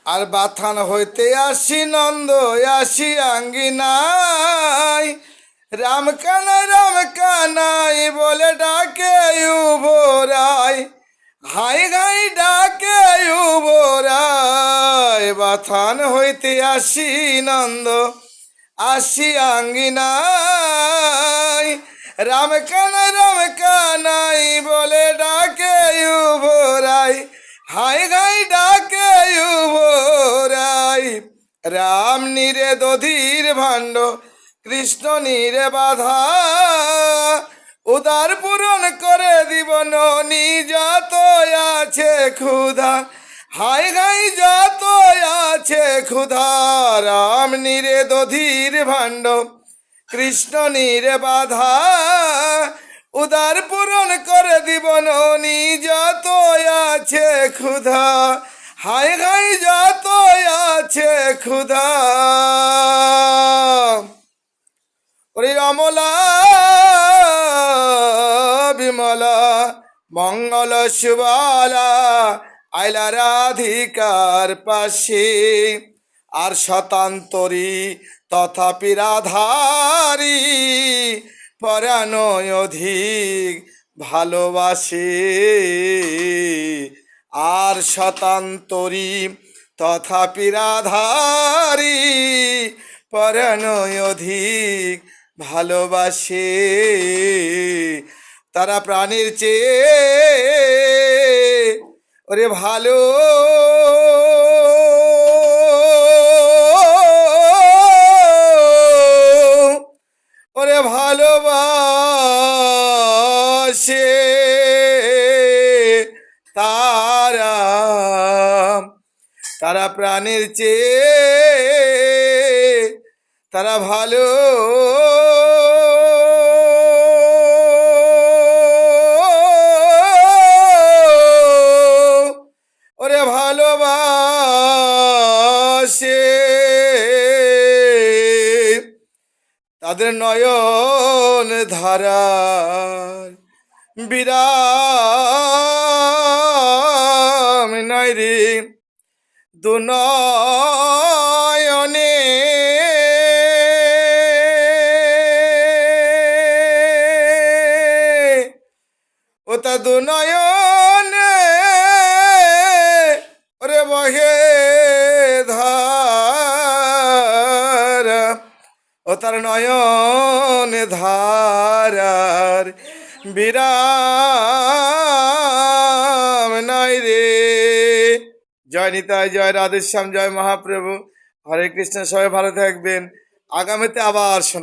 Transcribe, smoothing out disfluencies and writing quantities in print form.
আর বাথান হইতে আসি নন্দ আসি আঙ্গিনাই, রাম কানাই বলে ডাকে উভরাই, হাই ঘাই ডাকে উভরাই। বাথান হইতে আসি নন্দ আসি আঙ্গিনাই, রাম কানাই বলে ডাকে উভরাই, হাই ঘাই ডাকে উভরাই। রাম নীরে দধির ভাণ্ড কৃষ্ণ নীরে বাধা, উদার পূরণ করে দিব ননি যত আছে ক্ষুধা, হাই ঘাই যত আছে ক্ষুধা। রাম নীরে দধির ভাণ্ড কৃষ্ণ নীরে বাধা, উদার পূরণ করে দিব ননি যত আছে ক্ষুধা, হাই ঘাই যত আছে ক্ষুধা। ওরে অমলা বিমলা মঙ্গল সুবালা আইলা রাধিকার পাশে, আর শতান্তরী তথাপি রাধারি পরাণ অধিক ভালোবাসে। আর শতান্তরী তথাপি রাধারি পরাণ অধিক ভালোবাসে। তারা প্রাণীর চেয়ে ওরে ভালো ওরে ভালোবাসে তারা, তারা প্রাণের চেয়ে তারা ভালো ওরে ভালোবাসে। তাদের নয়ন ধারার বিরাম নাই রে, দুনয়নে ও তা দুনয়নে ওরে বহে ধারা, ও তার নয়ন ধারার বিরাম নাই রে। জয় নিতাই, জয় রাধেশ্যাম, জয় মহাপ্রভু, হরে কৃষ্ণ। সবাই ভালো থাকবেন, আগামীতে আবার শোনা।